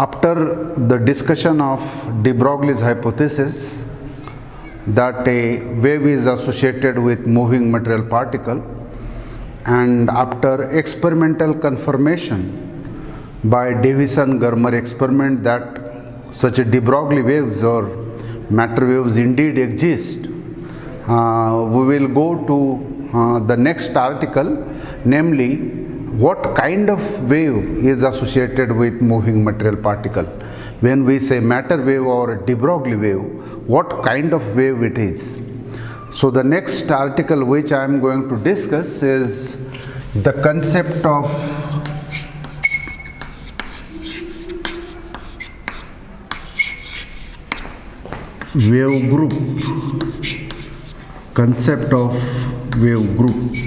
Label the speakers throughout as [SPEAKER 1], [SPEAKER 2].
[SPEAKER 1] After the discussion of de Broglie's hypothesis that a wave is associated with moving material particle, and after experimental confirmation by Davison-Germer experiment that such a de Broglie waves or matter waves indeed exist, we will go to the next article, namely what kind of wave is associated with moving material particle. When we say matter wave or de Broglie wave, what kind of wave it is. So the next article which I am going to discuss is the concept of wave group. Concept of wave group.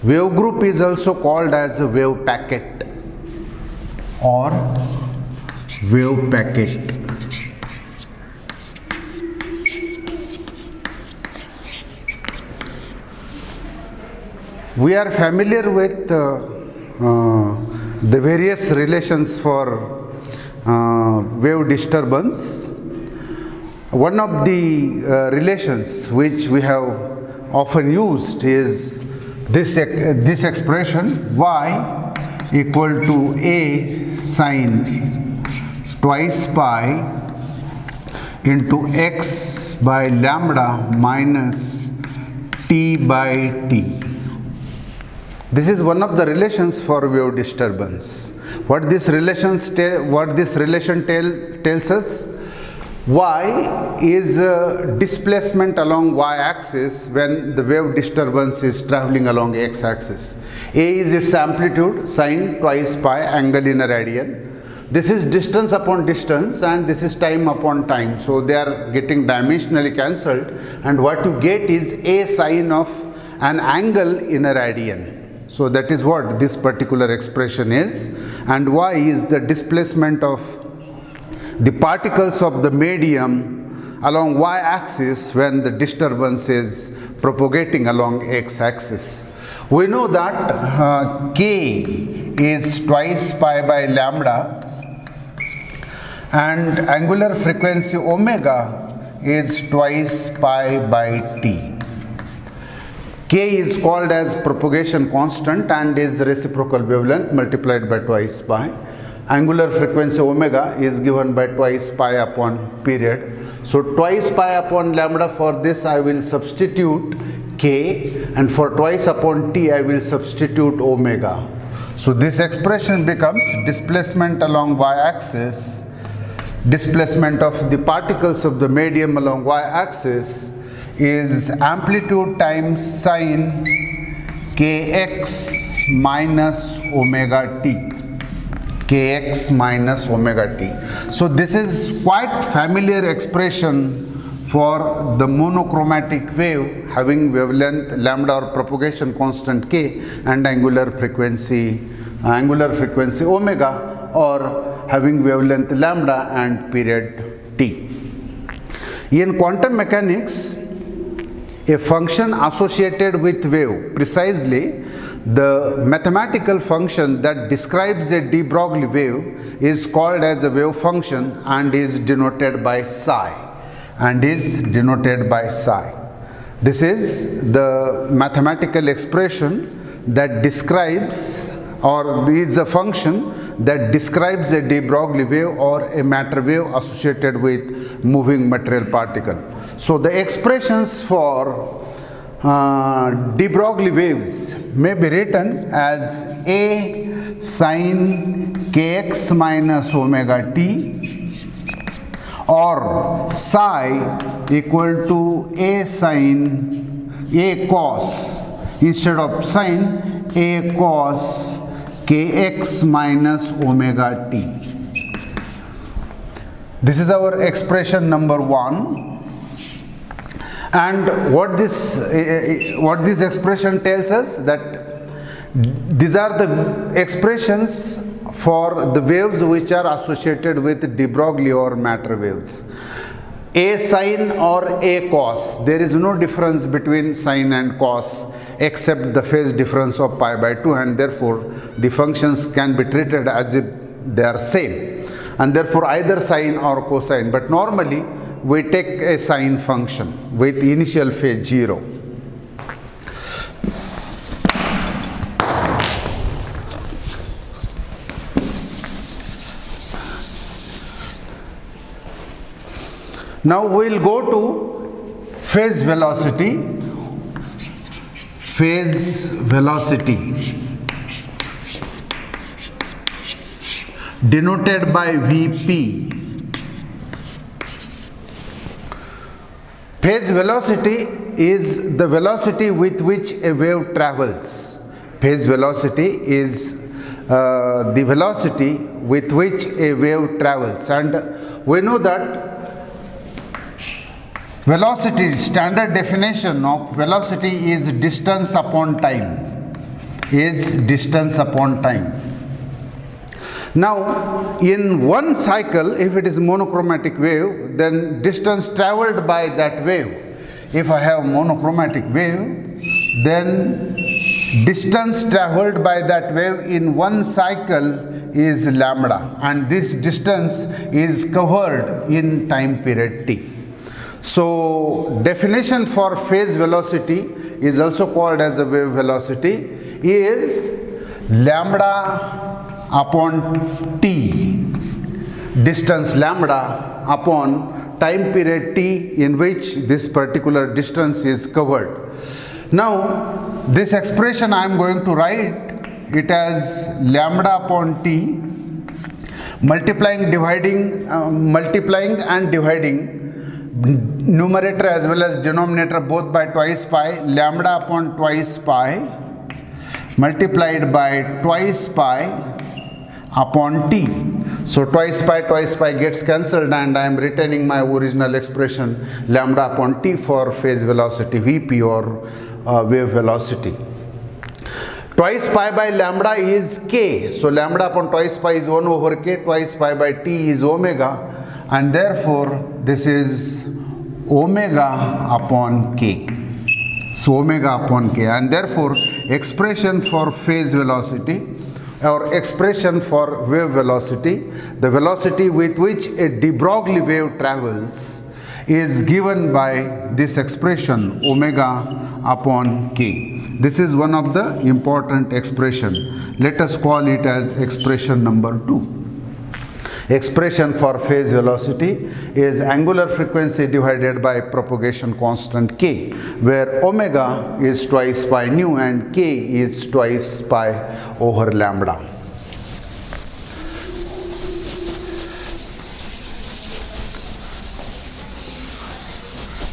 [SPEAKER 1] Wave group is also called as a wave packet or wave packet. We are familiar with the various relations for wave disturbance. One of the relations which we have often used is this expression y equal to a sine twice pi into x by lambda minus t by t. This is one of the relations for wave disturbance. What this relation tells us, y is displacement along y-axis when the wave disturbance is traveling along x-axis. A is its amplitude, sine twice pi, angle in a radian. This is distance upon distance and this is time upon time. So they are getting dimensionally cancelled, and what you get is a sine of an angle in a radian. So that is what this particular expression is, and y is the displacement of the particles of the medium along y-axis when the disturbance is propagating along x-axis. We know that k is twice pi by lambda and angular frequency omega is twice pi by t. K is called as propagation constant and is the reciprocal wavelength multiplied by twice pi. Angular frequency omega is given by twice pi upon period. So twice pi upon lambda, for this I will substitute k, and for twice upon t I will substitute omega. So this expression becomes displacement along y-axis, displacement of the particles of the medium along y-axis is amplitude times sine kx minus omega t. Kx minus omega t. So this is quite familiar expression for the monochromatic wave having wavelength lambda or propagation constant k and angular frequency omega, or having wavelength lambda and period t. In quantum mechanics, a function associated with wave, precisely the mathematical function that describes a de Broglie wave, is called as a wave function and is denoted by psi. This is the mathematical expression that describes, or is a function that describes a de Broglie wave or a matter wave associated with moving material particle. So the expressions for de Broglie waves may be written as a sine kx minus omega t, or psi equal to a sine a cos, instead of sine a cos kx minus omega t. This is our expression number 1. And what this expression tells us, that these are the expressions for the waves which are associated with de Broglie or matter waves. A sine or a cos, there is no difference between sine and cos. except the phase difference of pi by 2, and therefore the functions can be treated as if they are same, and therefore either sine or cosine, but normally we take a sine function with initial phase 0. Now we will go to phase velocity. Phase velocity denoted by Vp. Phase velocity is the velocity with which a wave travels. Phase velocity is the velocity with which a wave travels, and we know that velocity, standard definition of velocity is distance upon time. Now, in one cycle, if it is monochromatic wave, then distance traveled by that wave. If I have monochromatic wave, then distance traveled by that wave in one cycle is lambda, and this distance is covered in time period t. So, definition for phase velocity is also called as a wave velocity is lambda upon t, distance lambda upon time period t in which this particular distance is covered. Now, this expression I am going to write it as lambda upon t multiplying and dividing numerator as well as denominator both by twice pi, lambda upon twice pi multiplied by twice pi upon t. So twice pi gets cancelled, and I am retaining my original expression lambda upon t for phase velocity Vp or wave velocity. Twice pi by lambda is k, so lambda upon twice pi is 1 over k, twice pi by t is omega, and therefore this is omega upon k. So omega upon k, and therefore expression for phase velocity or expression for wave velocity, the velocity with which a de Broglie wave travels, is given by this expression omega upon k. This is one of the important expression. Let us call it as expression number 2. Expression for phase velocity is angular frequency divided by propagation constant k, where omega is twice pi nu and k is twice pi over lambda.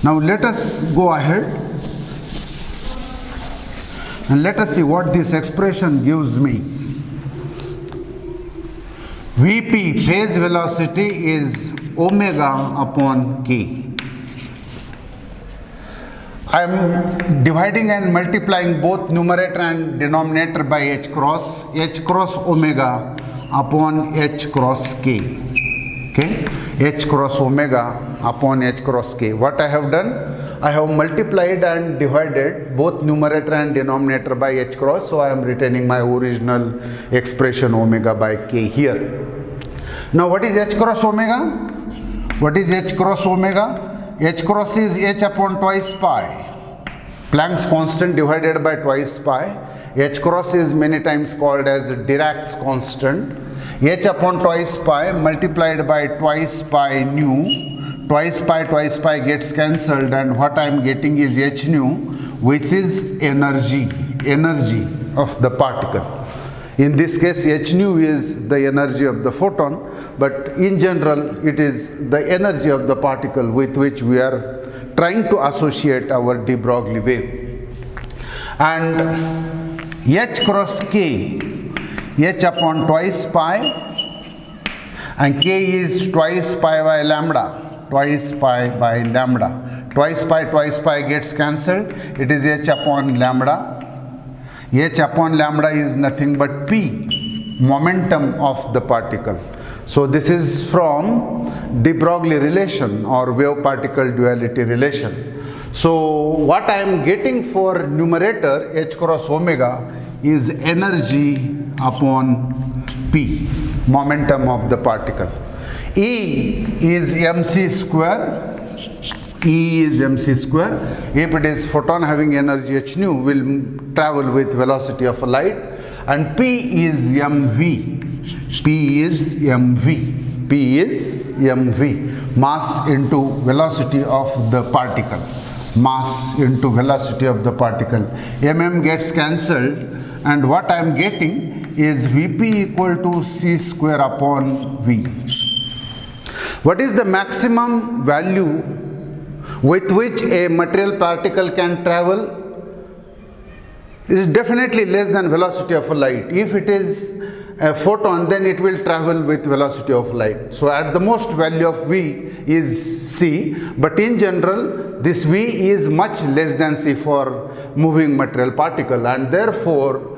[SPEAKER 1] Now let us go ahead and let us see what this expression gives me. Vp, phase velocity, is omega upon k. I am dividing and multiplying both numerator and denominator by h cross omega upon h cross k. Okay, h cross omega upon h cross k. What I have done? I have multiplied and divided both numerator and denominator by h cross, so I am retaining my original expression omega by k here. Now what is h cross omega? What is h cross omega? H cross is h upon twice pi, Planck's constant divided by twice pi. H cross is many times called as Dirac's constant. H upon twice pi multiplied by twice pi nu. Twice pi gets cancelled, and what I am getting is h nu, which is energy of the particle. In this case, h nu is the energy of the photon, but in general it is the energy of the particle with which we are trying to associate our de Broglie wave. And h cross k, h upon twice pi, and k is twice pi by lambda. Twice pi by lambda. Twice pi gets cancelled. It is h upon lambda. H upon lambda is nothing but p, momentum of the particle. So this is from de Broglie relation or wave particle duality relation. So what I am getting for numerator h cross omega is energy upon p, momentum of the particle. E is mc square. E is mc square. If it is photon having energy h nu, will travel with velocity of light, and p is mv. P is mv. P is mv. Mass into velocity of the particle. Mass into velocity of the particle. Mm gets cancelled, and what I am getting is Vp equal to c square upon v. What is the maximum value with which a material particle can travel? It is definitely less than velocity of light. If it is a photon, then it will travel with velocity of light. So at the most value of v is c, but in general this v is much less than c for moving material particle, and therefore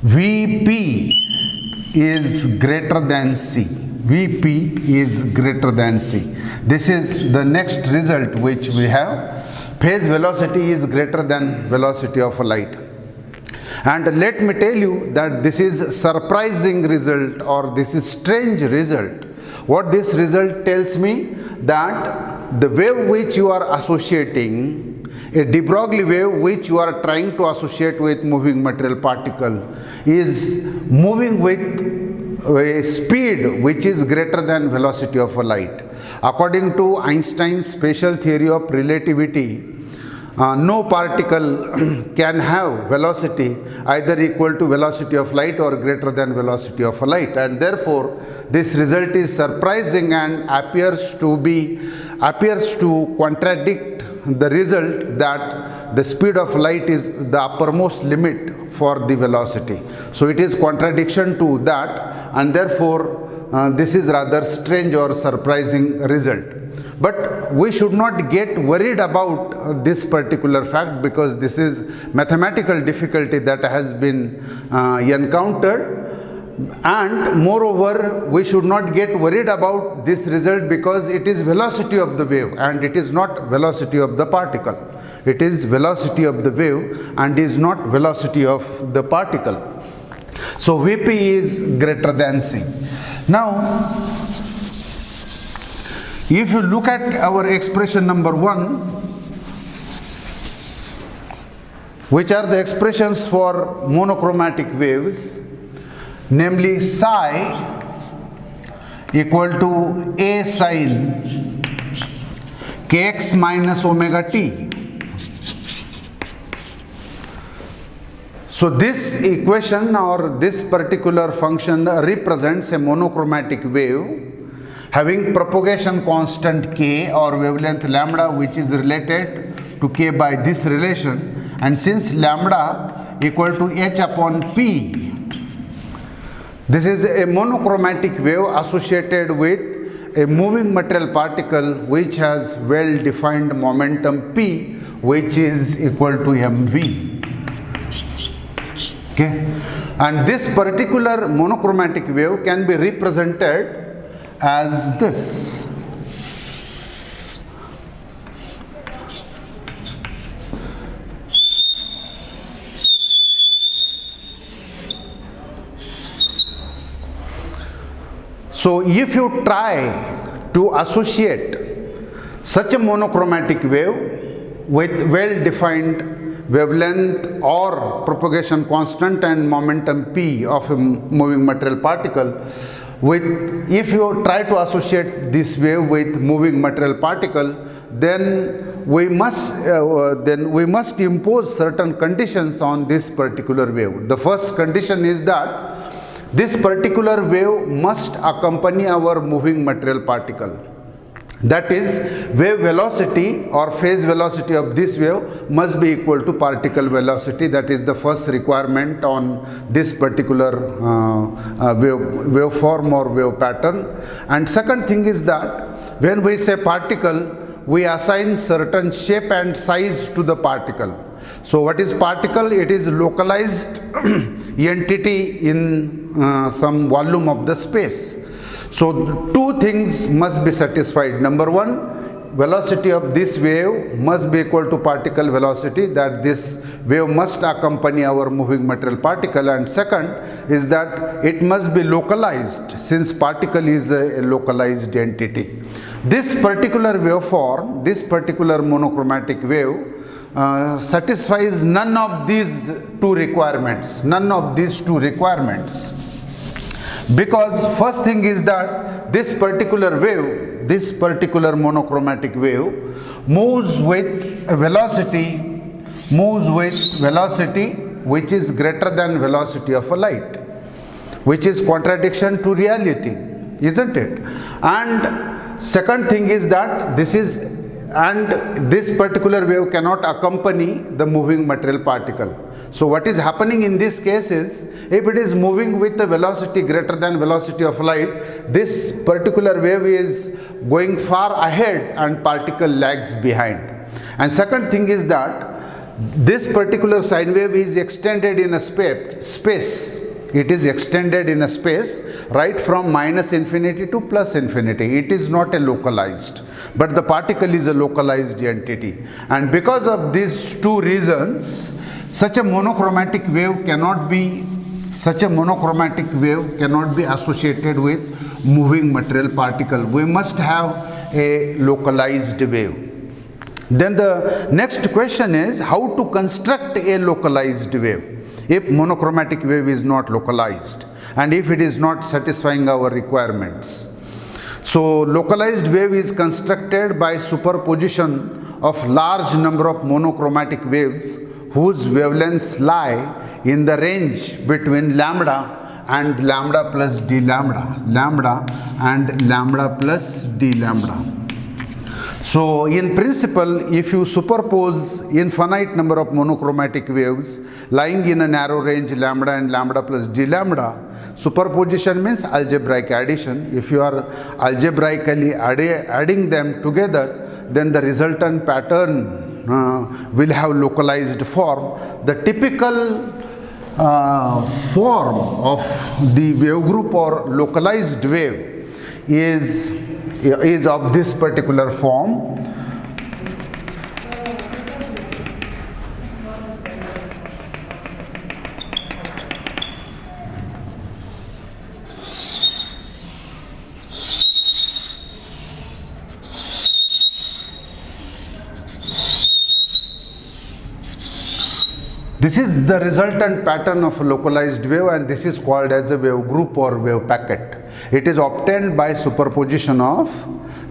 [SPEAKER 1] Vp is greater than c. Vp is greater than c. This is the next result which we have. Phase velocity is greater than velocity of light. And let me tell you that this is surprising result, or this is strange result. What this result tells me, that the wave which you are associating, a de Broglie wave which you are trying to associate with moving material particle, is moving with a speed which is greater than velocity of light. According to Einstein's special theory of relativity, no particle can have velocity either equal to velocity of light or greater than velocity of light, and therefore this result is surprising and appears to contradict the result that the speed of light is the uppermost limit for the velocity. So it is contradiction to that, and therefore this is rather strange or surprising result. But we should not get worried about this particular fact, because this is mathematical difficulty that has been encountered, and moreover we should not get worried about this result because it is velocity of the wave and it is not velocity of the particle. It is velocity of the wave and is not velocity of the particle. So Vp is greater than c. Now if you look at our expression number 1, which are the expressions for monochromatic waves, namely psi equal to a sin kx minus omega t. So this equation or this particular function represents a monochromatic wave having propagation constant k or wavelength lambda, which is related to k by this relation, and since lambda equal to h upon p, this is a monochromatic wave associated with a moving material particle which has well defined momentum p, which is equal to mv. Okay, and this particular monochromatic wave can be represented as this. So if you try to associate such a monochromatic wave with well defined wavelength or propagation constant and momentum p of a moving material particle, if you try to associate this wave with moving material particle, then we must impose certain conditions on this particular wave. The first condition is that this particular wave must accompany our moving material particle. That is, wave velocity or phase velocity of this wave must be equal to particle velocity. That is the first requirement on this particular waveform or wave pattern. And second thing is that when we say particle, we assign certain shape and size to the particle. So what is particle? It is localized entity in some volume of the space. So two things must be satisfied. Number one, velocity of this wave must be equal to particle velocity, that this wave must accompany our moving material particle, and second is that it must be localized, since particle is a localized entity. This particular waveform, this particular monochromatic wave satisfies none of these two requirements, because first thing is that this particular wave, this particular monochromatic wave moves with a velocity, which is greater than velocity of a light, which is contradiction to reality, isn't it? And second thing is that this particular wave cannot accompany the moving material particle. So what is happening in this case is, if it is moving with a velocity greater than velocity of light, this particular wave is going far ahead and particle lags behind. And second thing is that this particular sine wave is extended in a space. It is extended in a space right from minus infinity to plus infinity. It is not a localized, but the particle is a localized entity. And because of these two reasons, such a monochromatic wave cannot be associated with moving material particle. We must have a localized wave. Then the next question is how to construct a localized wave if monochromatic wave is not localized and if it is not satisfying our requirements. So localized wave is constructed by superposition of large number of monochromatic waves whose wavelengths lie in the range between lambda and lambda plus d lambda, lambda and lambda plus d lambda. So in principle, if you superpose infinite number of monochromatic waves lying in a narrow range lambda and lambda plus d lambda, superposition means algebraic addition. If you are algebraically adding them together, then the resultant pattern will have localized form. The typical form of the wave group or localized wave is of this particular form. This is the resultant pattern of a localized wave, and this is called as a wave group or wave packet. It is obtained by superposition of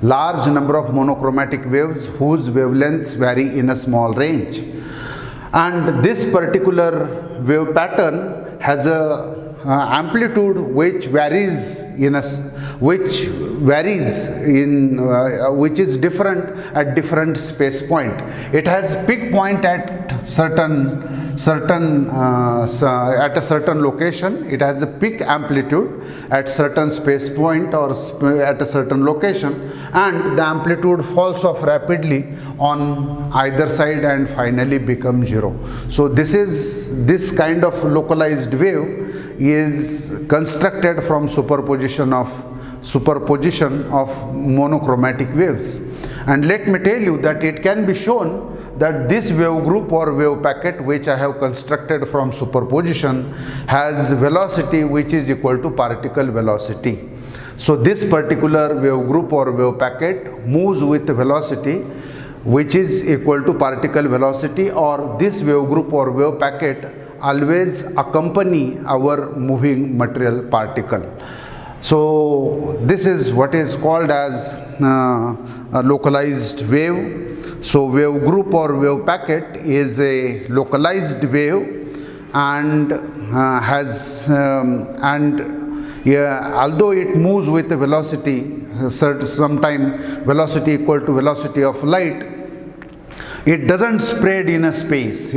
[SPEAKER 1] large number of monochromatic waves whose wavelengths vary in a small range. And this particular wave pattern has a amplitude which is different at different space point. It has peak point at a certain location. It has a peak amplitude at certain space point or at a certain location, and the amplitude falls off rapidly on either side and finally becomes zero. So this kind of localized wave is constructed from superposition of monochromatic waves. And let me tell you that it can be shown that this wave group or wave packet which I have constructed from superposition has velocity which is equal to particle velocity. So this particular wave group or wave packet moves with velocity which is equal to particle velocity, or this wave group or wave packet always accompany our moving material particle. So this is what is called as a localized wave. So wave group or wave packet is a localized wave and although it moves with a velocity, sometime velocity equal to velocity of light, it doesn't spread in a space.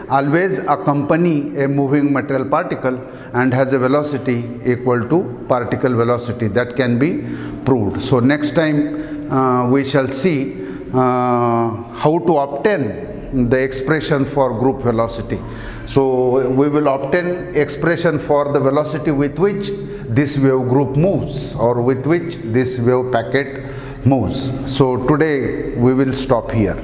[SPEAKER 1] Always accompany a moving material particle and has a velocity equal to particle velocity. That can be proved. So next time we shall see how to obtain the expression for group velocity. So we will obtain expression for the velocity with which this wave group moves or with which this wave packet moves. So today we will stop here.